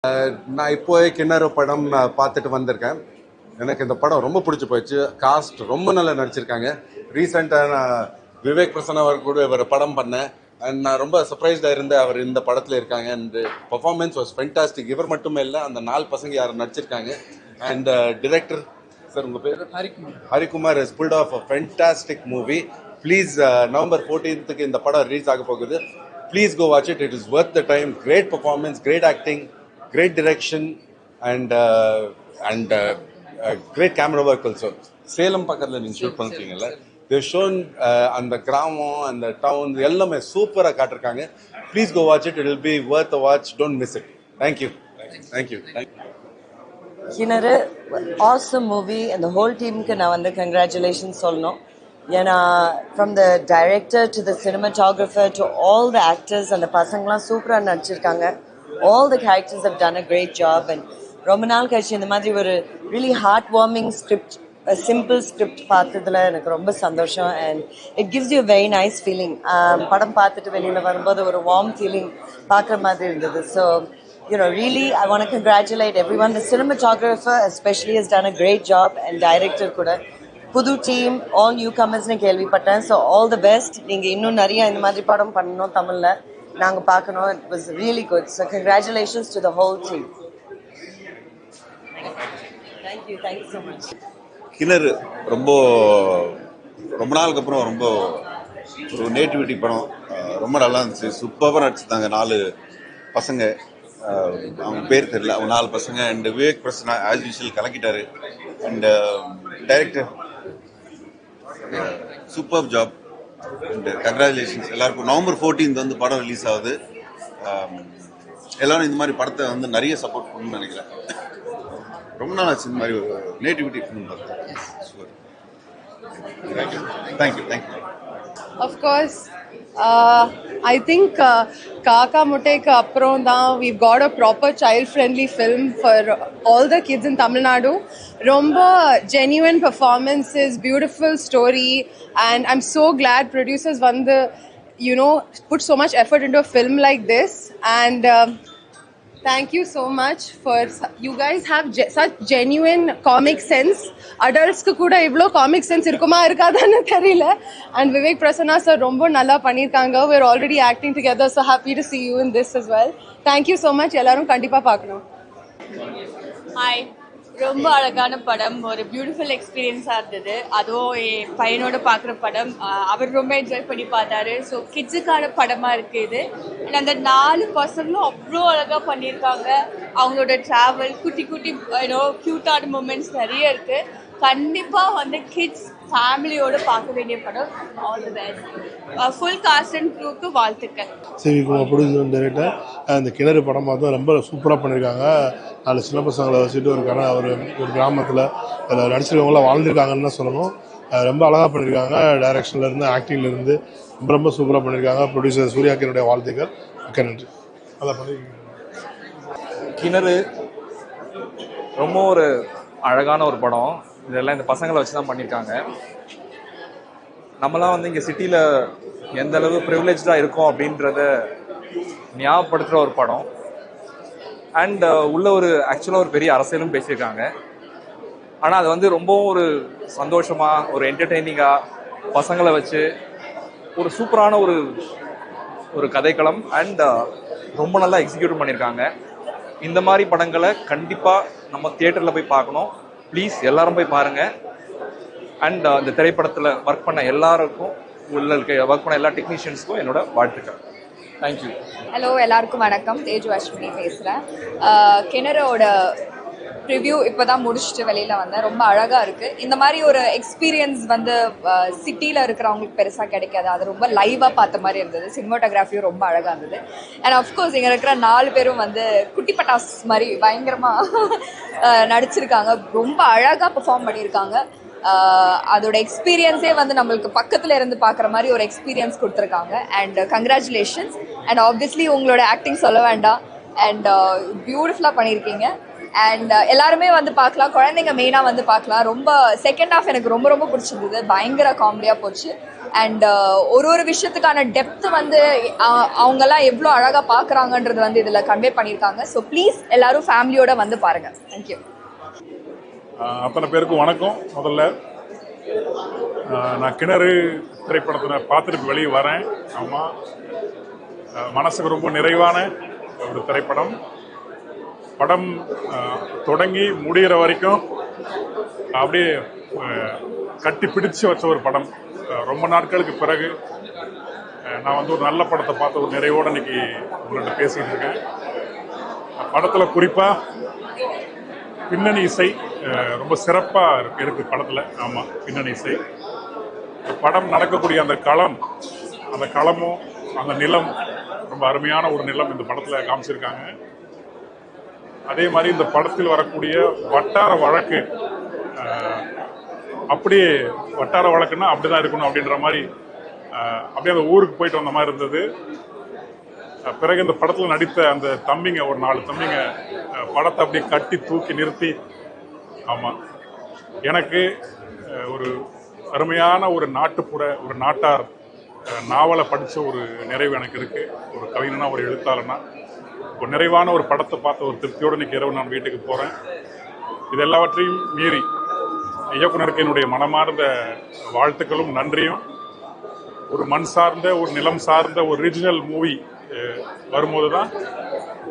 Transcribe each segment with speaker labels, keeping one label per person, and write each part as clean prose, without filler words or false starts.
Speaker 1: நான் இப்போ கிண்ணறு படம் பார்த்துட்டு வந்திருக்கேன். எனக்கு இந்த படம் ரொம்ப பிடிச்சி போயிடுச்சு. காஸ்ட் ரொம்ப நல்லா நடிச்சிருக்காங்க. ரீசெண்டாக நான் விவேக் பிரசன்னா அவர் கூட ஒரு படம் பண்ணேன். அண்ட் நான் ரொம்ப சர்ப்ரைஸ்டாக இருந்தேன் அவர் இந்த படத்தில் இருக்காங்க. And performance was fantastic. இவர் மட்டுமே இல்லை, அந்த 4 பசங்க யாரும் நடிச்சிருக்காங்க. அண்ட் டிரெக்டர் சார் உங்கள் பேர் Harikumar has pulled off a fantastic movie. Please November 14th இந்த படம் ரிலீஸ் ஆக போகுது. Please go watch it. It is worth the time. Great performance, great acting, great direction, and great camera work also. Salem பக்கத்தில் நீங்கள் shoot பண்ணிருக்கீங்கல்ல, they shown அந்த கிராமம் அந்த town எல்லாமே சூப்பராக காட்டிருக்காங்க. Please go watch it. It will be worth a watch. Don't miss it. Thank you.
Speaker 2: கிணறு awesome movie and the whole teamக்கு நான் வந்து congratulations சொல்லணும். ஏன்னா from the director to the cinematographer to all the actors அந்த பசங்களாம் சூப்பராக நடிச்சிருக்காங்க. All the characters have done a great job and ரொம்ப நாள் கழிச்சு இந்த மாதிரி ஒரு really heartwarming script, a simple script பார்த்ததுல எனக்கு ரொம்ப சந்தோஷம் and it gives you a very nice feeling. படம் பார்த்துட்டு வெளியில் வரும்போது ஒரு warm feeling பார்க்குற மாதிரி இருந்தது. So really, I want to congratulate everyone. The cinematographer especially has done a great job and director kuda. Pudu team, all newcomers ne kelvipatten. So all the best. Neenga innum nariya indha madri padam pannanom Tamilla. Naanga paakano. It was really good. So congratulations to the whole team. Thank you so much.
Speaker 3: கிணறு ரொம்ப நாளுக்கு அப்புறம் ரொம்ப ஒரு nativity படம். ரொம்ப நல்லா இருந்துச்சு. சூப்பராக நடிச்சிருந்தாங்க 4 பசங்க. அவங்க பேர் தெரியல, அவங்க 4 பசங்க. And Vivek Prasanna as usual கலக்கிட்டாரு. And director super job. And congratulations எல்லாருக்கும். November 14th வந்து படம் ரிலீஸ் ஆகுது. எல்லாரும் இந்த மாதிரி படத்தை வந்து நிறைய சப்போர்ட் பண்ணணும்னு நினைக்கிறேன். ரொம்ப நாள் ஆச்சு இந்த மாதிரி ஒரு நேட்டிவிட்டி ஃபிலிம் பார்த்தேன். Thank you.
Speaker 4: Of course, I think Kaka Muttaikku appuram da we've got a proper child-friendly film for all the kids in Tamil Nadu. Romba genuine performances, beautiful story, and I'm so glad producers put so much effort into a film like this. And thank you so much for you guys have such genuine comic sense. Adults ku kuda ivlo comic sense irukuma irukadanu theriyala. And Vivek Prasanna sir romba nalla pannirukanga. We're already acting together, so happy to see you in this as well. Thank you so much. Ellarum kandipa paakano.
Speaker 5: Hi. ரொம்ப அழகான படம், ஒரு beautiful எக்ஸ்பீரியன்ஸாக இருந்தது. அதுவும் என் பையனோட பார்க்குற படம், அவர் ரொம்ப என்ஜாய் பண்ணி பார்த்தாரு. ஸோ கிட்ஸுக்கான படமாக இருக்குது இது. அண்ட் அந்த 4 பசங்களும் அவ்வளோ அழகாக பண்ணியிருக்காங்க. அவங்களோட ட்ராவல், குட்டி க்யூட்டான மூமெண்ட்ஸ் நிறைய இருக்குது. கண்டிப்பாக வந்து கிட்ஸ் ஃபேமிலியோடு பார்க்க வேண்டிய படம். All the best. Full cast and க்ரூக்கு வாழ்த்துக்கள்.
Speaker 6: Sivakumar producer director. அந்த கிணறு படம் பார்த்தா ரொம்ப சூப்பராக பண்ணியிருக்காங்க. 4 சின்ன பசங்களை வச்சுட்டு ஒரு கிராமத்தில் அதில் நடிச்சிருக்கவங்களாம் வாழ்ந்துருக்காங்கன்னு தான் சொல்லணும். ரொம்ப அழகாக பண்ணியிருக்காங்க. டைரக்ஷன்லேருந்து ஆக்டிங்லேருந்து ரொம்ப சூப்பராக பண்ணியிருக்காங்க. ப்ரொடியூசர் சூர்யாக்கினுடைய வாழ்த்துக்கள். மிக்க நன்றி. அதை பண்ணியிருக்காங்க.
Speaker 7: கிணறு ரொம்ப ஒரு அழகான ஒரு படம். இதெல்லாம் இந்த பசங்களை வச்சு தான் பண்ணியிருக்காங்க. நம்மளாம் வந்து இங்கே சிட்டியில் எந்த அளவு ப்ரிவிலேஜாக இருக்கோம் அப்படின்றத ஞாபகப்படுத்துகிற ஒரு படம். அண்ட் உள்ள ஆக்சுவலாக ஒரு பெரிய அரசியலும் பேசியிருக்காங்க. ஆனால் அது வந்து ரொம்பவும் ஒரு சந்தோஷமாக, ஒரு என்டர்டெய்னிங்காக பசங்களை வச்சு ஒரு சூப்பரான ஒரு கதைக்களம். அண்ட் ரொம்ப நல்லா எக்ஸிக்யூட் பண்ணியிருக்காங்க. இந்த மாதிரி படங்களை கண்டிப்பாக நம்ம தியேட்டரில் போய் பார்க்கணும். ப்ளீஸ் எல்லாரும் போய் பாருங்கள். அண்ட் இந்த திரைப்படத்தில் ஒர்க் பண்ண எல்லாருக்கும், ஒர்க் பண்ண எல்லா டெக்னீஷியன்ஸ்க்கும் என்னோட வாழ்த்துக்கள். தேங்க்யூ.
Speaker 8: ஹலோ, எல்லாருக்கும் வணக்கம். தேஜு அஸ்வினி பேசுகிறேன். கிணறோட ரிவ்யூ இப்போ தான் முடிச்சுட்டு வெளியில் வந்தேன். ரொம்ப அழகாக இருக்குது. இந்த மாதிரி ஒரு எக்ஸ்பீரியன்ஸ் வந்து சிட்டியில் இருக்கிறவங்களுக்கு பெருசாக கிடைக்காது. அது ரொம்ப லைவாக பார்த்த மாதிரி இருந்தது. சினிமாட்டோகிராஃபியும் ரொம்ப அழகாக இருந்தது. அண்ட் ஆஃப்கோர்ஸ் இங்கே இருக்கிற 4 பேரும் வந்து குட்டி பட்டாஸ் மாதிரி பயங்கரமாக நடிச்சிருக்காங்க. ரொம்ப அழகாக பெர்ஃபார்ம் பண்ணியிருக்காங்க. அதோட எக்ஸ்பீரியன்ஸே வந்து நம்மளுக்கு பக்கத்தில் இருந்து பார்க்குற மாதிரி ஒரு எக்ஸ்பீரியன்ஸ் கொடுத்துருக்காங்க. And congratulations. அண்ட் ஆப்வியஸ்லி உங்களோட ஆக்டிங் சொல்ல வேண்டாம். அண்ட் பியூட்டிஃபுல்லாக பண்ணியிருக்கீங்க. அண்ட் எல்லாருமே வந்து பார்க்கலாம், குழந்தைங்க மெயினாக வந்து பார்க்கலாம். ரொம்ப செகண்ட் ஹாஃப் எனக்கு ரொம்ப ரொம்ப பிடிச்சிருந்தது, பயங்கர காமெடியாக போச்சு. அண்ட் ஒரு விஷயத்துக்கான டெப்த் வந்து அவங்கெல்லாம் எவ்வளோ அழகாக பார்க்குறாங்கன்றது வந்து இதில் கன்வே பண்ணியிருக்காங்க. ஸோ ப்ளீஸ் எல்லாரும் ஃபேமிலியோட வந்து பாருங்கள். தேங்க்யூ.
Speaker 9: அத்தனை பேருக்கும் வணக்கம். முதல்ல நான் கிணறு திரைப்படத்தை பார்த்துட்டு வெளியே வரேன். ஆமாம், மனசுக்கு ரொம்ப நிறைவான ஒரு திரைப்படம். படம் தொடங்கி முடிகிற வரைக்கும் அப்படியே கட்டி பிடிச்சு வச்ச ஒரு படம். ரொம்ப நாட்களுக்கு பிறகு நான் வந்து ஒரு நல்ல படத்தை பார்த்த ஒரு நிறைவோடு இன்னைக்கு உங்கள்கிட்ட பேசிகிட்டு இருக்கேன். படத்தில் குறிப்பாக பின்னணி இசை ரொம்ப சிறப்பாக இருக்கு படத்தில். ஆமாம், பின்னணி இசை. படம் நடக்கக்கூடிய அந்த களமும் அந்த நிலம் ரொம்ப அருமையான ஒரு நிலம் இந்த படத்தில் காமிச்சிருக்காங்க. அதே மாதிரி இந்த படத்தில் வரக்கூடிய வட்டார வழக்கு அப்படியே வட்டார வழக்குன்னா அப்படிதான் இருக்கணும் அப்படின்ற மாதிரி அப்படியே அந்த ஊருக்கு போயிட்டு வந்த மாதிரி இருந்தது. பிறகு இந்த படத்தில் நடித்த அந்த தம்பிங்க, ஒரு 4 தம்பிங்க படத்தை அப்படியே கட்டி தூக்கி நிறுத்தி, ஆமாம், எனக்கு ஒரு அருமையான ஒரு நாட்டுப்புற ஒரு நாட்டார் நாவலை படித்த ஒரு நிறைவு எனக்கு இருக்குது. ஒரு கவிஞனா, ஒரு எழுத்தாளனா, ஒரு நிறைவான ஒரு படத்தை பார்த்த ஒரு திருப்தியோடு இன்னைக்கு இரவு நான் வீட்டுக்கு போகிறேன். இது எல்லாவற்றையும் மீறி இயக்குனருக்கு என்னுடைய மனமார்ந்த வாழ்த்துக்களும் நன்றியும். ஒரு மண் சார்ந்த, ஒரு நிலம் சார்ந்த ஒரு ரீஜனல் மூவி வரும்போது தான்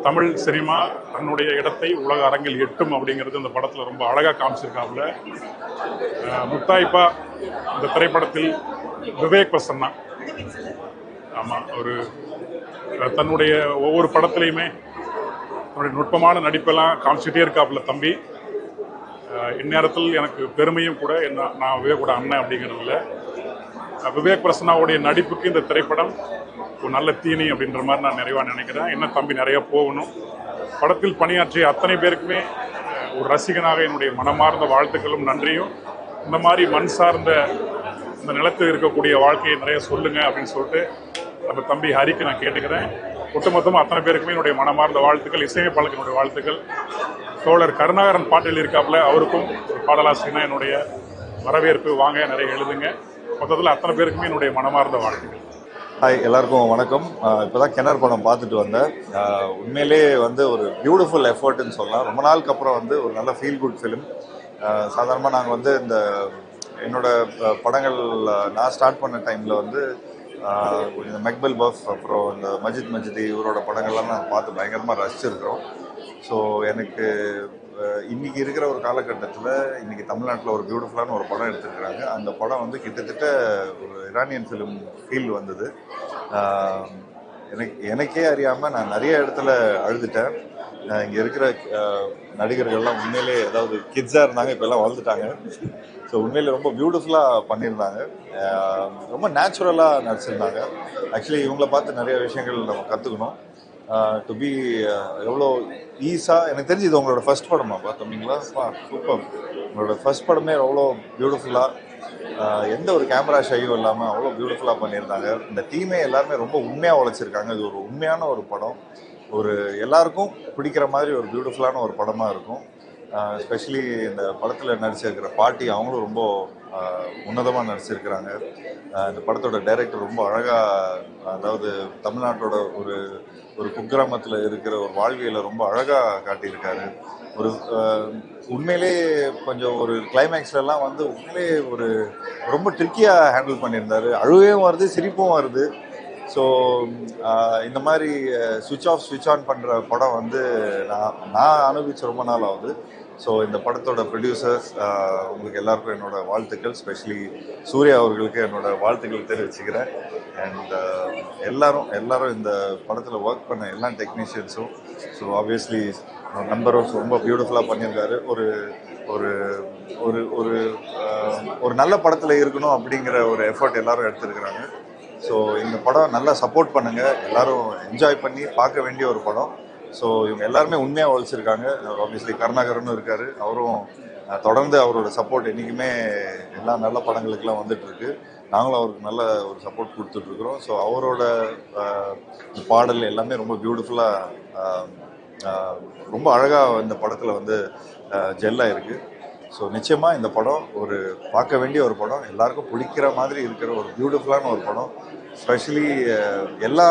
Speaker 9: தமிழ் சினிமா தன்னுடைய இடத்தை உலக அரங்கில் எட்டும் அப்படிங்கிறது இந்த படத்தில் ரொம்ப அழகாக காமிச்சிருக்காப்புல. முத்தாய்ப்பா இந்த திரைப்படத்தில் விவேக் பிரசன்னா, ஆமாம், ஒரு தன்னுடைய ஒவ்வொரு படத்துலையுமே தன்னுடைய நுட்பமான நடிப்பெல்லாம் காமிச்சிட்டே இருக்காப்புல தம்பி. இந்நேரத்தில் எனக்கு பெருமையும் கூட, நான் விவேக்கோட அண்ணன் அப்படிங்கிறதுல விவேக் பிரசன்னாவுடைய நடிப்புக்கு இந்த திரைப்படம் ஒரு நல்ல தீனி அப்படின்ற மாதிரி நான் நிறைவாக நினைக்கிறேன். இன்னும் தம்பி நிறைய போகணும். படத்தில் பணியாற்றிய அத்தனை பேருக்குமே ஒரு ரசிகனாக என்னுடைய மனமார்ந்த வாழ்த்துக்களும் நன்றியும். இந்த மாதிரி மண் சார்ந்த இந்த நிலத்தில் இருக்கக்கூடிய வாழ்க்கையை நிறைய சொல்லுங்க அப்படின்னு சொல்லிட்டு நம்ம தம்பி ஹரிக்கு நான் கேட்டுக்கிறேன். ஒட்டுமொத்தமாக அத்தனை பேருக்குமே என்னுடைய மனமார்ந்த வாழ்த்துக்கள். இசையமைப்பாளருக்கு என்னுடைய வாழ்த்துக்கள். தோழர் கருணாகரன் பாட்டில் இருக்காப்புல, அவருக்கும் ஒரு பாடலாசிரியனா என்னுடைய வரவேற்பு. வாங்க, நிறைய எழுதுங்க. மொத்தத்தில் அத்தனை பேருக்குமே என்னுடைய மனமார்ந்த வாழ்த்துக்கள்.
Speaker 10: ஹாய், எல்லாருக்கும் வணக்கம். இப்போ தான் கிணறு படம் பார்த்துட்டு வந்தேன். உண்மையிலே வந்து ஒரு பியூட்டிஃபுல் எஃபர்ட்னு சொல்லலாம். ரொம்ப நாளுக்கு அப்புறம் வந்து ஒரு நல்ல ஃபீல் குட் ஃபிலிம். சாதாரணமாக நாங்கள் வந்து என்னோட படங்கள் நான் ஸ்டார்ட் பண்ண டைமில் வந்து இந்த மெக்பல் பஃப், அப்புறம் இந்த மஜித் மஜிதி, இவரோட படங்கள்லாம் நான் பார்த்து பயங்கரமாக ரசிச்சிருக்கிறோம். ஸோ எனக்கு இன்றைக்கி இருக்கிற ஒரு காலகட்டத்தில் இன்றைக்கி தமிழ்நாட்டில் ஒரு பியூட்டிஃபுல்லான ஒரு படம் எடுத்துருக்குறாங்க. அந்த படம் வந்து கிட்டத்தட்ட ஒரு இரானியன் ஃபிலிம் ஃபீல் வந்தது. எனக்கே அறியாமல் நான் நிறைய இடத்துல அழுதுட்டேன். இங்கே இருக்கிற நடிகர்கள்லாம் உண்மையிலே, அதாவது கிட்ஸாக இருந்தாங்க, இப்போல்லாம் வளர்ந்துட்டாங்க. ஸோ உண்மையிலே ரொம்ப பியூட்டிஃபுல்லாக பண்ணியிருந்தாங்க. ரொம்ப நேச்சுரலாக நடிச்சிருந்தாங்க. ஆக்சுவலி இவங்கள பார்த்து நிறைய விஷயங்கள் நம்ம கற்றுக்கணும். டு பி எவ்வளோ ஈஸாக, எனக்கு தெரிஞ்சு இது உங்களோட ஃபர்ஸ்ட் படமா பார்த்தோம்ங்களா? சூப்பர். உங்களோட ஃபர்ஸ்ட் படமே எவ்வளோ பியூட்டிஃபுல்லாக, எந்த ஒரு கேமரா ஷையும் இல்லாமல் அவ்வளோ பியூட்டிஃபுல்லாக பண்ணியிருந்தாங்க. இந்த டீமே எல்லாருமே ரொம்ப உண்மையாக உழைச்சிருக்காங்க. இது ஒரு உண்மையான ஒரு படம். ஒரு எல்லாருக்கும் பிடிக்கிற மாதிரி ஒரு பியூட்டிஃபுல்லான ஒரு படமாக இருக்கும். எஸ்பெஷலி இந்த படத்தில் நடிச்சிருக்கிற பாட்டி, அவங்களும் ரொம்ப உன்னதமாக நடிச்சிருக்கிறாங்க. இந்த படத்தோட டைரக்டர் ரொம்ப அழகாக, அதாவது தமிழ்நாட்டோட ஒரு ஒரு குக்கிராமத்தில் இருக்கிற ஒரு வாழ்வியலை ரொம்ப அழகாக காட்டியிருக்காரு. ஒரு உண்மையிலே கொஞ்சம் ஒரு கிளைமேக்ஸ்லாம் வந்து உண்மையிலே ஒரு ரொம்ப ட்ரிக்கியாக ஹேண்டில் பண்ணியிருந்தாரு. அழுவையும் வருது, சிரிப்பும் வருது. ஸோ இந்த மாதிரி சுவிட்ச் ஆஃப் சுவிட்ச் ஆன் பண்ணுற படம் வந்து நான் அனுபவிச்சு ரொம்ப நாள் ஆகுது. ஸோ இந்த படத்தோட ப்ரொடியூசர்ஸ் உங்களுக்கு எல்லாருக்கும் என்னோடய வாழ்த்துக்கள். ஸ்பெஷலி சூர்யா அவர்களுக்கு என்னோடய வாழ்த்துக்கள் தெரிவிச்சுக்கிறேன். அண்ட் எல்லாரும் இந்த படத்தில் ஒர்க் பண்ண எல்லா டெக்னீஷியன்ஸும், ஸோ ஆப்வியஸ்லி நம்பரும் ரொம்ப பியூட்டிஃபுல்லாக பண்ணியிருக்காரு. ஒரு ஒரு ஒரு ஒரு ஒரு நல்ல படத்தில் இருக்கணும் அப்படிங்கிற ஒரு எஃபர்ட் எல்லாரும் எடுத்துருக்கிறாங்க. ஸோ இந்த படம் நல்லா சப்போர்ட் பண்ணுங்கள். எல்லோரும் என்ஜாய் பண்ணி பார்க்க வேண்டிய ஒரு படம். ஸோ இவங்க எல்லாருமே உண்மையாக உழைச்சிருக்காங்க. ஆப்வியஸ்லி கருணாகரனும் இருக்கார். அவரும் தொடர்ந்து அவரோட சப்போர்ட் என்றைக்குமே எல்லா நல்ல படங்களுக்கெல்லாம் வந்துட்டுருக்கு. நாங்களும் அவருக்கு நல்ல ஒரு சப்போர்ட் கொடுத்துட்ருக்குறோம். ஸோ அவரோட பாடல் எல்லாமே ரொம்ப பியூட்டிஃபுல்லாக ரொம்ப அழகாக இந்த படத்தில் வந்து ஜெல்லாக இருக்குது. ஸோ நிச்சயமாக இந்த படம் ஒரு பார்க்க வேண்டிய ஒரு படம், எல்லாருக்கும் பிடிக்கிற மாதிரி இருக்கிற ஒரு பியூட்டிஃபுல்லான ஒரு படம். ஸ்பெஷலி எல்லா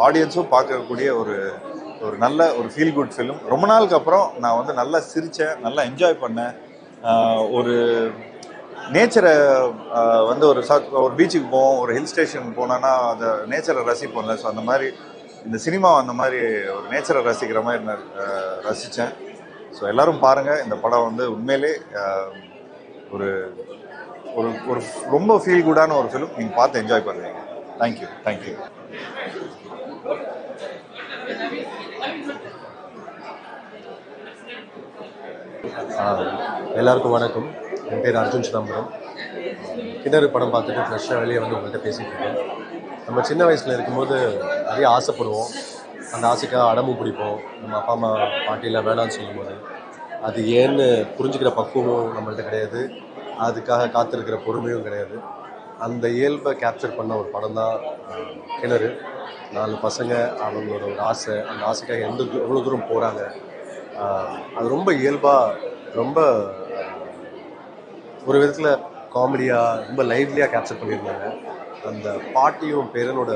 Speaker 10: ஆடியன்ஸும் பார்க்கக்கூடிய ஒரு நல்ல ஒரு ஃபீல் குட் ஃபிலிம். ரொம்ப நாளுக்கு அப்புறம் நான் வந்து நல்லா சிரித்தேன், நல்லா என்ஜாய் பண்ணேன். ஒரு நேச்சரை வந்து ஒரு பீச்சுக்கு போவோம், ஒரு ஹில் ஸ்டேஷன் போனோன்னா அந்த நேச்சரை ரசிப்போம்ல. ஸோ அந்த மாதிரி இந்த சினிமா அந்த மாதிரி ஒரு நேச்சரை ரசிக்கிற மாதிரி நான் ரசித்தேன். ஸோ எல்லோரும் பாருங்கள், இந்த படம் வந்து உண்மையிலே ஒரு ஒரு ஒரு ரொம்ப ஃபீல் குட்டான ஒரு ஃபிலிம். நீங்கள் பார்த்து என்ஜாய் பண்ணுவீங்க. தேங்க்யூ. தேங்க்யூ.
Speaker 11: எல்லாருக்கும் வணக்கம். என் பேர் அர்ஜுன் சிதம்பரம். கிணறு படம் பார்த்துட்டு ஃப்ரெஷ்ஷாக வெளியே வந்து உங்கள்கிட்ட பேசிகிட்டு இருக்கேன். நம்ம சின்ன வயசில் இருக்கும்போது நிறைய ஆசைப்படுவோம், அந்த ஆசைக்காக அடமும் பிடிப்போம். நம்ம அப்பா அம்மா பாட்டியில் வேணான்னு சொல்லும்போது அது ஏன்னு புரிஞ்சுக்கிற பக்குவமும் நம்மள்ட்ட கிடையாது, அதுக்காக காத்திருக்கிற பொறுமையும் கிடையாது. அந்த இயல்பை கேப்சர் பண்ண ஒரு படம் தான் கிணறு. 4 பசங்க, அவங்களோட ஒரு ஆசை, அந்த ஆசைக்காக எவ்வளோ தூரம் போகிறாங்க, அது ரொம்ப இயல்பாக, ரொம்ப ஒரு விதத்தில் காமெடியாக, ரொம்ப லைவ்லியாக கேப்சர் பண்ணியிருந்தாங்க. அந்த பாட்டியும் பேரனோட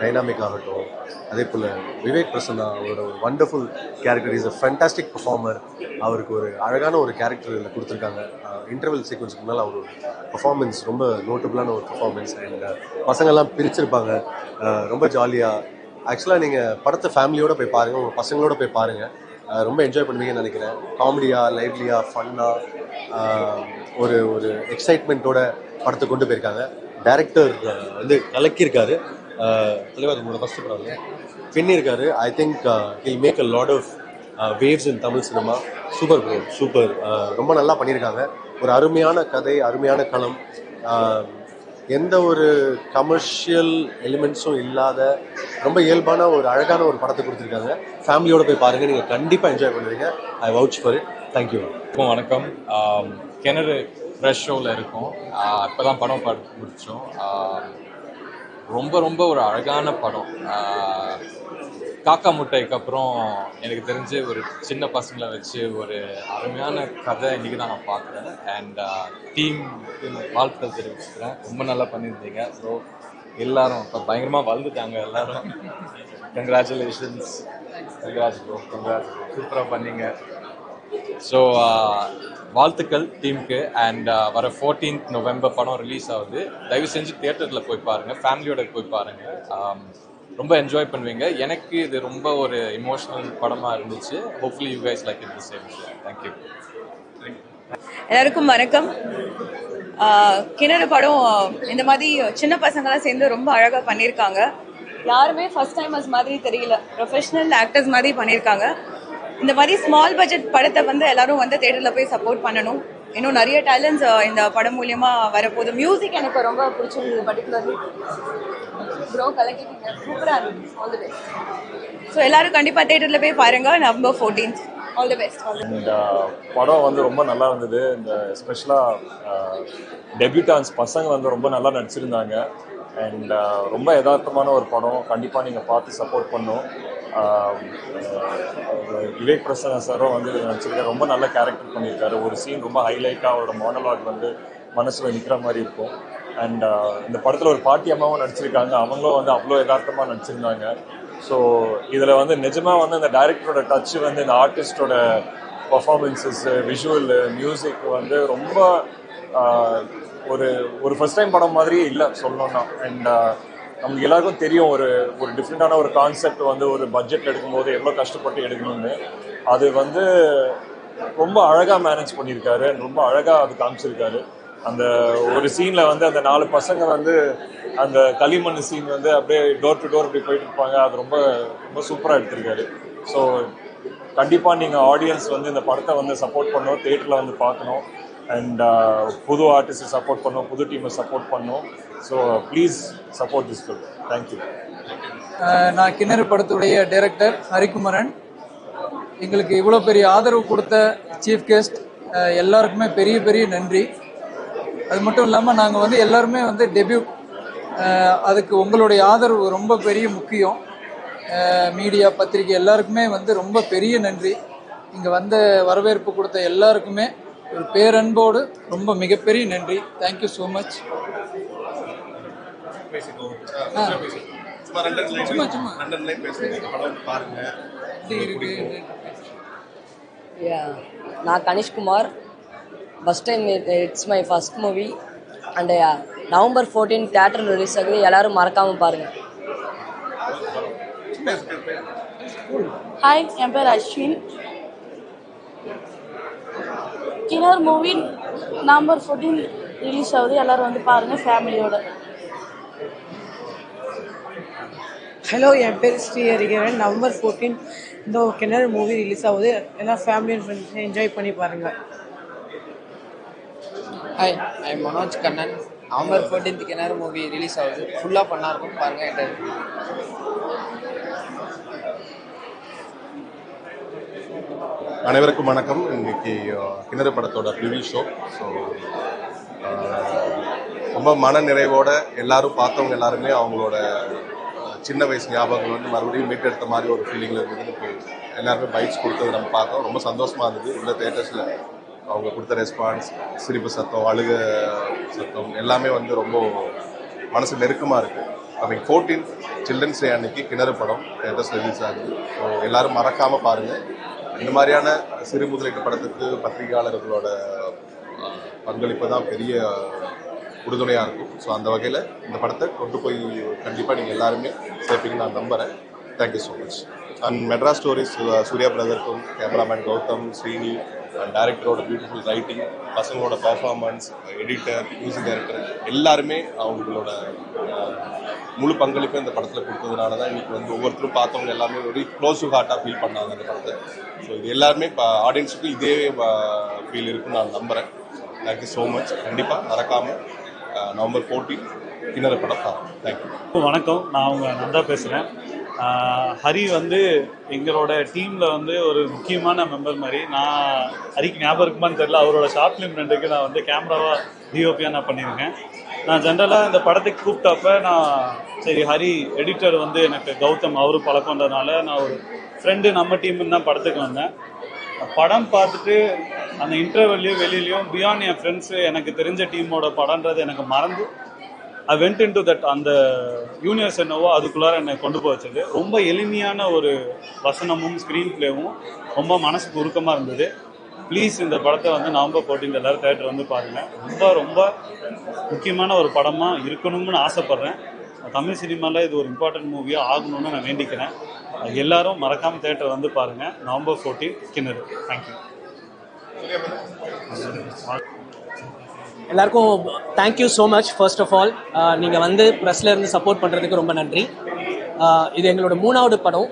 Speaker 11: டைனாமிக் ஆகட்டும், அதே போல் விவேக் பிரசன்னா அவரோட ஒரு wonderful character, is a fantastic performer. அவருக்கு ஒரு அழகான ஒரு கேரக்டர் கொடுத்துருக்காங்க. இன்டர்வல் சீக்வன்ஸுக்கு முன்னால் அவர் பர்ஃபார்மன்ஸ் ரொம்ப நோட்டபுளான ஒரு பர்ஃபார்மன்ஸ். அண்ட் பசங்கள்லாம் பிரிச்சிருப்பாங்க ரொம்ப ஜாலியாக. ஆக்சுவலாக நீங்கள் படத்தை ஃபேமிலியோடு போய் பாருங்கள், உங்கள் பசங்களோட போய் பாருங்கள், ரொம்ப என்ஜாய் பண்ணுவீங்கன்னு நினைக்கிறேன். காமெடியாக, லைவ்லியாக, ஃபன்னாக, ஒரு ஒரு எக்ஸைட்மெண்ட்டோட படத்தை கொண்டு போயிருக்காங்க. டைரக்டர் வந்து கலக்கியிருக்காரு. தலைவர் உங்களோட ஃபஸ்ட்டு படம் இல்லையா, பின்னிருக்காரு. I think he'll make a lot of waves in Tamil cinema. Super bro, super. ரொம்ப நல்லா பண்ணியிருக்காங்க. ஒரு அருமையான கதை, அருமையான களம், எந்த ஒரு கமர்ஷியல் எலிமெண்ட்ஸும் இல்லாத ரொம்ப இயல்பான ஒரு அழகான ஒரு படத்தை கொடுத்துருக்காங்க. ஃபேமிலியோடு போய் பாருங்கள், நீங்கள் கண்டிப்பாக என்ஜாய் பண்ணுவீங்க. ஐ வவுச் ஃபார் இட். தேங்க்யூ.
Speaker 12: வணக்கம். கிணறு ஃப்ரெஷ் ஷோவில் இருக்கோம். இப்போ தான் படம் பார்த்து முடித்தோம். ரொம்ப ரொம்ப ஒரு அழகான படம். காக்கா முட்டைக்கு அப்புறம் எனக்கு தெரிஞ்சு ஒரு சின்ன பசங்களை வச்சு ஒரு அருமையான கதை இன்றைக்கி தான் நான் பார்க்குறேன். அண்ட் டீம் வாழ்த்துக்கள் தெரிவிச்சுக்கிறேன். ரொம்ப நல்லா பண்ணியிருந்தீங்க. ஸோ எல்லோரும் இப்போ பயங்கரமாக வளர்ந்துட்டாங்க எல்லோரும். கங்க்ராச்சுலேஷன்ஸ். Congrats bro, congrats. சூப்பராக பண்ணீங்க. ஸோ வாழ்த்துக்கள் டீமுக்கு. அண்ட் வர 14th நவம்பர் படம் ரிலீஸ் ஆகுது. தயவு செஞ்சு தியேட்டரில் போய் பாருங்கள், ஃபேமிலியோட போய் பாருங்கள். ரொம்ப என்ஜாய் பண்ணுவீங்க. எனக்கு இது ரொம்ப ஒரு இமோஷனல் படமாக இருந்துச்சு. Hopefully you guys like it the same. Thank you.
Speaker 13: எல்லாருக்கும் வணக்கம். கிணறு படம் இந்த மாதிரி சின்ன பசங்களாம் சேர்ந்து ரொம்ப அழகாக பண்ணியிருக்காங்க. யாருமே ஃபர்ஸ்ட் டைமர்ஸ் மாதிரி தெரியல, ப்ரொஃபஷனல் ஆக்டர்ஸ் மாதிரி பண்ணியிருக்காங்க. இந்த மாதிரி ஸ்மால் பட்ஜெட் படத்தை வந்து எல்லாரும் வந்து தேட்டரில் போய் சப்போர்ட் பண்ணணும். இன்னும் நிறைய டேலண்ட்ஸ் இந்த படம் மூலியமாக வரப்போகுது. மியூசிக் எனக்கு ரொம்ப பிடிச்சிருந்தது, பர்டிகுலர்லி ப்ரோ கலக்கிட்டீங்க, சூப்பராக இருந்துச்சு. All the best. ஸோ எல்லாரும் கண்டிப்பாக தேட்டரில் போய் பாருங்கள். November 14th. All the best.
Speaker 14: இந்த படம் வந்து ரொம்ப நல்லா இருந்தது. இந்த ஸ்பெஷலாக டெபியூட்டான்ஸ் பசங்க வந்து ரொம்ப நல்லா நடிச்சிருந்தாங்க. அண்ட் ரொம்ப யதார்த்தமான ஒரு படம். கண்டிப்பாக நீங்கள் பார்த்து சப்போர்ட் பண்ணணும். விவேக் பிரசன்னா சாரும் வந்து நடிச்சிருக்காரு. ரொம்ப நல்ல கேரக்டர் பண்ணியிருக்காரு. ஒரு சீன் ரொம்ப ஹைலைட்டாக அவரோட மோனலாக் வந்து மனசில் நிற்கிற மாதிரி இருக்கும். அண்ட் இந்த படத்தில் ஒரு பாட்டி அம்மாவும் நடிச்சிருக்காங்க. அவங்களும் வந்து அவ்வளோ யதார்த்தமாக நடிச்சிருந்தாங்க. ஸோ இதில் வந்து நிஜமாக வந்து இந்த டைரக்டரோட டச்சு வந்து இந்த ஆர்டிஸ்டோட பர்ஃபார்மன்ஸஸ், விஷுவல், மியூசிக் வந்து ரொம்ப ஒரு ஃபர்ஸ்ட் டைம் படம் மாதிரியே இல்லை சொல்லணும்னா. அண்ட் நமக்கு எல்லாருக்கும் தெரியும் ஒரு டிஃப்ரெண்ட்டான ஒரு கான்செப்ட் வந்து ஒரு பட்ஜெட் எடுக்கும்போது எவ்வளோ கஷ்டப்பட்டு எடுக்கணும்னு. அது வந்து ரொம்ப அழகாக மேனேஜ் பண்ணியிருக்காரு. ரொம்ப அழகாக அது காமிச்சிருக்காரு. அந்த ஒரு சீனில் வந்து அந்த 4 பசங்க வந்து அந்த களிமண் சீன் வந்து அப்படியே டோர் டு டோர் அப்படி போயிட்டு இருப்பாங்க. அது ரொம்ப ரொம்ப சூப்பராக எடுத்திருக்காரு. ஸோ கண்டிப்பாக நீங்கள் ஆடியன்ஸ் வந்து இந்த படத்தை வந்து சப்போர்ட் பண்ணணும், தேட்டரில் வந்து பார்க்கணும். அண்ட் புது ஆர்டிஸ்ட்டை சப்போர்ட் பண்ணணும், புது டீமை சப்போர்ட் பண்ணணும். So please support this film. Thank you.
Speaker 15: நான் கிணறு படத்துடைய டைரக்டர் ஹரிகுமரன். எங்களுக்கு இவ்வளோ பெரிய ஆதரவு கொடுத்த சீஃப் கெஸ்ட் எல்லாருக்குமே பெரிய பெரிய நன்றி. அது மட்டும் இல்லாமல் நாங்கள் வந்து எல்லாருமே வந்து டெபியூட், அதுக்கு உங்களுடைய ஆதரவு ரொம்ப பெரிய முக்கியம். மீடியா, பத்திரிகை எல்லாருக்குமே வந்து ரொம்ப பெரிய நன்றி. இங்கே வந்த வரவேற்பு கொடுத்த எல்லாருக்குமே ஒரு பேரன்போடு ரொம்ப மிகப்பெரிய நன்றி. Thank you so much.
Speaker 2: நான் Kanishkumar. First time it's my first movie and November 14 theatre release ஆகுது. எல்லாரும் மறக்காமல் பாருங்கள்.
Speaker 16: ஹாய், என் பேர் அஸ்வின். கிணறு மூவி நவம்பர் 14 ரிலீஸ் ஆகுது. எல்லோரும் வந்து பாருங்கள் ஃபேமிலியோட.
Speaker 17: ஹலோ, என் பேர் ஸ்ரீஹரிகரன். நவம்பர் 14 இந்த கிணறு மூவி ரிலீஸ் ஆகுது. எல்லாம் ஃபேமிலி அண்ட் ஃப்ரெண்ட்ஸ் என்ஜாய் பண்ணி பாருங்கள்.
Speaker 18: Hi, I am Manoj Kannan. November 14 கிணறு மூவி ரிலீஸ் ஆகுது. ஃபுல்லாக பண்ணா இருக்கும், பாருங்கள். என்ஜாய்.
Speaker 19: அனைவருக்கும் வணக்கம். இன்னைக்கு கிணறு படத்தோட ரிவ்யூ ஷோ. ஸோ ரொம்ப மன நிறைவோட எல்லாரும் பார்த்தவங்க எல்லாருமே அவங்களோட சின்ன வயசு ஞாபகங்கள் வந்து மறுபடியும் மீட்டெடுத்த மாதிரி ஒரு ஃபீலிங்கில் இருந்தது. இப்போ எல்லாருமே பைக்ஸ் கொடுத்தது நம்ம பார்த்தோம். ரொம்ப சந்தோஷமாக இருந்தது. உள்ள தேட்டர்ஸில் அவங்க கொடுத்த ரெஸ்பான்ஸ், சிரிப்பு சத்தம், அழுக சத்தம் எல்லாமே வந்து ரொம்ப மனசு நெருக்கமாக இருக்குது. கமிங் 14 சில்ட்ரன்ஸ் டே அன்னைக்கு கிணறு படம் தேட்டர்ஸ் ரிலீஸ் ஆகுது. ஸோ எல்லாரும் மறக்காமல் பாருங்கள். இந்த மாதிரியான சிறு முதலீட்டு படத்துக்கு பத்திரிகையாளர்களோட பங்களிப்பு தான் பெரிய உறுதுணையாக இருக்கும். ஸோ அந்த வகையில் இந்த படத்தை கொண்டு போய் கண்டிப்பாக நீங்கள் எல்லாருமே சேர்ப்பீங்கன்னு நான் நம்புகிறேன். Thank you so much. And Madras stories Surya பிரதருக்கும், கேமராமேன் கௌதம், ஸ்ரீனி அண்ட் டைரக்டரோட பியூட்டிஃபுல் ரைட்டிங், பசங்களோட பர்ஃபார்மன்ஸ், எடிட்டர், மியூசிக் டைரக்டர் எல்லாருமே அவங்களோட முழு பங்களிப்பை இந்த படத்தில் கொடுத்ததுனால தான் இன்றைக்கி வந்து ஒவ்வொருத்தரும் பார்த்தவங்க எல்லாமே ஒரு க்ளோஸ் டு ஹார்ட்டாக ஃபீல் பண்ணாங்க இந்த படத்தை. ஸோ இது எல்லாருமே இப்போ ஆடியன்ஸுக்கு இதே ஃபீல் இருக்குன்னு நான் நம்புகிறேன். Thank you so much. கண்டிப்பாக மறக்காமல் நவம்பர் 14 கிணறு படம் பாருங்கள். தேங்க்யூ.
Speaker 20: வணக்கம், நான் அவங்க நந்தா பேசுகிறேன். ஹரி வந்து எங்களோட டீமில் வந்து ஒரு முக்கியமான மெம்பர் மாதிரி. நான் ஹரிக்கு ஞாபகம் இருக்குமான்னு தெரியல, அவரோட ஷார்ட் ஃபிலிம் 2க்கு நான் வந்து கேமராவாக டிஓபியாக நான் பண்ணியிருக்கேன். நான் ஜென்ரலாக இந்த படத்துக்கு கூப்பிட்டப்ப நான் சரி ஹரி எடிட்டர் வந்து எனக்கு கௌதம் அவரு பழக்கன்றதுனால நான் ஒரு ஃப்ரெண்டு நம்ம டீமுன்னு தான் படத்துக்கு வந்தேன். படம் பார்த்துட்டு அந்த இன்டர்வெல்லையும் வெளியிலையும் பியாண்ட் என் ஃப்ரெண்ட்ஸு எனக்கு தெரிஞ்ச டீமோட படன்றது எனக்கு மறந்து I went in to that அந்த யூனிவர்ஸ் என்னவோ அதுக்குள்ளார என்னை கொண்டு போய் வச்சது. ரொம்ப எளிமையான ஒரு வசனமும் ஸ்க்ரீன் பிளேவும் ரொம்ப மனசுக்கு உருக்கமாக இருந்தது. ப்ளீஸ் இந்த படத்தை வந்து நவம்பர் 14 எல்லாரும் தேட்டர் வந்து பாருங்கள். ரொம்ப ரொம்ப முக்கியமான ஒரு படமாக இருக்கணும்னு ஆசைப்பட்றேன். தமிழ் சினிமாவில் இது ஒரு இம்பார்ட்டன்ட் மூவியாக ஆகணும்னு நான் வேண்டிக்கிறேன். எல்லாரும் மறக்காமல் தேட்டர் வந்து பாருங்கள். நவம்பர் 14 கிணறு. தேங்க்யூ.
Speaker 21: எல்லாருக்கும் thank you so much. First of all நீங்கள் வந்து ப்ரெஸ்ஸில் இருந்து சப்போர்ட் பண்ணுறதுக்கு ரொம்ப நன்றி. இது எங்களோட 3வது படம்.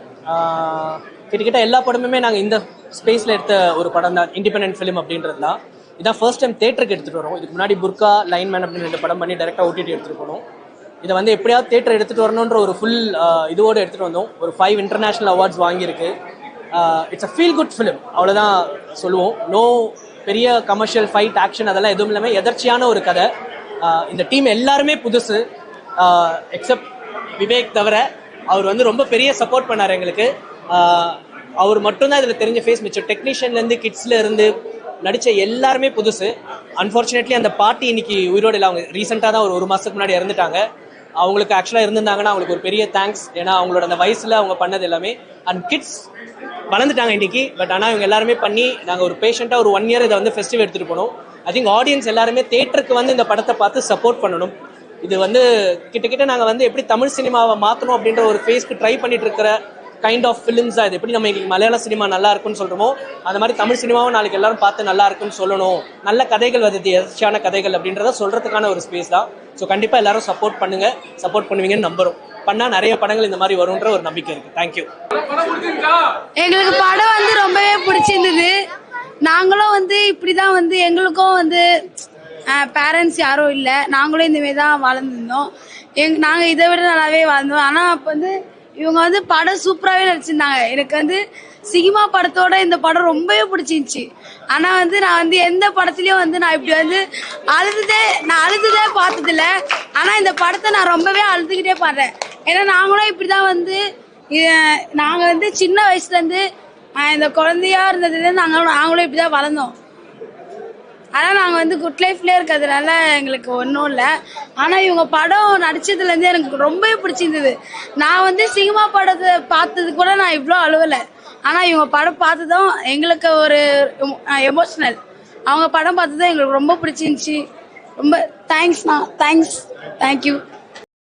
Speaker 21: கிட்டத்தட்ட எல்லா படமுமே நாங்கள் இந்த ஸ்பேஸில் எடுத்த ஒரு படம் தான், இண்டிபெண்டன்ட் ஃபிலிம் அப்படின்றது தான். இதான் ஃபர்ஸ்ட் டைம் தேட்டருக்கு எடுத்துகிட்டு வரோம். இதுக்கு முன்னாடி புர்கா, லைன்மேன் அப்படின்னு 2 படம் பண்ணி டேரெக்டாக ஓடிடி எடுத்துகிட்டு போனோம். இதை வந்து எப்படியாவது தேட்டர் எடுத்துகிட்டு வரணுன்ற ஒரு ஃபுல் இதோடு எடுத்துகிட்டு வந்தோம். ஒரு 5 இன்டர்நேஷ்னல் அவார்ட்ஸ் வாங்கியிருக்கு. It's a feel good film, அவ்வளோதான் சொல்லுவோம். நோ பெரிய கமர்ஷியல் ஃபைட், ஆக்ஷன் அதெல்லாம் எதுவும் இல்லாமல் எதர்ச்சியான ஒரு கதை. இந்த டீம் எல்லாருமே புதுசு, எக்ஸப்ட் விவேக் தவிர. அவர் வந்து ரொம்ப பெரிய சப்போர்ட் பண்ணார் எங்களுக்கு. அவர் மட்டும்தான் இதில் தெரிஞ்ச ஃபேஸ். மிச்சம் டெக்னீஷியன்லேருந்து கிட்ஸில் இருந்து நடித்த எல்லாருமே புதுசு. அன்ஃபார்ச்சுனேட்லி அந்த பாட்டி இன்னைக்கு உயிரோடு இல்லை. அவங்க ரீசெண்டாக தான் ஒரு மாதத்துக்கு முன்னாடி இறந்துட்டாங்க. அவங்களுக்கு ஆக்சுவலாக இருந்திருந்தாங்கன்னா அவங்களுக்கு ஒரு பெரிய தேங்க்ஸ். ஏன்னா அவங்களோட அந்த வயசில் அவங்க பண்ணது எல்லாமே. அண்ட் கிட்ஸ் வளர்ந்துட்டாங்க இன்றைக்கி. பட் ஆனால் இவங்க எல்லாருமே பண்ணி நாங்கள் ஒரு பேஷண்ட்டாக ஒரு 1 இயர் இதை வந்து ஃபெஸ்டிவல் எடுத்துகிட்டு போனோம். ஐ திங்க் ஆடியன்ஸ் எல்லாருமே தேட்டருக்கு வந்து இந்த படத்தை பார்த்து சப்போர்ட் பண்ணணும். இது வந்து கிட்டத்தட்ட நாங்கள் வந்து எப்படி தமிழ் சினிமாவை மாற்றணும் அப்படின்ற ஒரு ஃபேஸ்க்கு ட்ரை பண்ணிட்டு இருக்கிற கைண்ட் ஆஃப் ஃபிலிம்ஸ் தான் இது. எப்படி நம்ம இன்னைக்கு மலையாள சினிமா நல்லா இருக்குன்னு சொல்கிறோமோ அந்த மாதிரி தமிழ் சினிமாவும் நாளைக்கு எல்லாரும் பார்த்து நல்லா இருக்குன்னு சொல்லணும். நல்ல கதைகள் வருது, எதிர்ச்சியான கதைகள் அப்படின்றத சொல்கிறதுக்கான ஒரு ஸ்பேஸ் தான். ஸோ கண்டிப்பாக எல்லாரும் சப்போர்ட் பண்ணுங்கள், சப்போர்ட் பண்ணுவீங்கன்னு நம்புகிறோம். பண்ணால் நிறைய படங்கள் இந்த மாதிரி வரும்ன்ற ஒரு நம்பிக்கை இருக்குது. தேங்க்யூ.
Speaker 22: எங்களுக்கு படம் வந்து ரொம்பவே பிடிச்சிருந்தது. நாங்களும் வந்து இப்படி தான் வந்து எங்களுக்கும் வந்து பேரண்ட்ஸ் யாரும் இல்லை, நாங்களும் இந்தமாரி தான் வளர்ந்துருந்தோம். நாங்கள் இதை விட நல்லாவே வாழ்ந்தோம். ஆனால் அப்போ வந்து இவங்க வந்து படம் சூப்பராகவே நடிச்சிருந்தாங்க. எனக்கு வந்து சினிமா படத்தோட இந்த படம் ரொம்பவே பிடிச்சிருந்துச்சி. ஆனால் வந்து நான் வந்து எந்த படத்துலையும் வந்து நான் இப்படி வந்து அழுதுதே பார்த்ததில்ல. ஆனால் இந்த படத்தை நான் ரொம்பவே அழுதுகிட்டே பாடுறேன். ஏன்னா நாங்களும் இப்படி தான் வந்து நாங்கள் வந்து சின்ன வயசுலேருந்து இந்த குழந்தையா இருந்ததுலேருந்து நாங்களும் இப்படி தான் வளர்ந்தோம். ஆனால் நாங்கள் வந்து குட் லைஃப்லேயே இருக்கிறதுனால எங்களுக்கு ஒன்றும் இல்லை. ஆனால் இவங்க படம் நடித்ததுலேருந்து எனக்கு ரொம்பவே பிடிச்சிருந்தது. நான் வந்து சினிமா படத்தை பார்த்தது கூட நான் இவ்வளோ அழுவலை. ஆனால் இவங்க படம் பார்த்ததும் எங்களுக்கு ஒரு எமோஷ்னல். அவங்க படம் பார்த்ததும் எங்களுக்கு ரொம்ப பிடிச்சிருந்துச்சி. ரொம்ப தேங்க்ஸ்ண்ணா. தேங்க்யூ.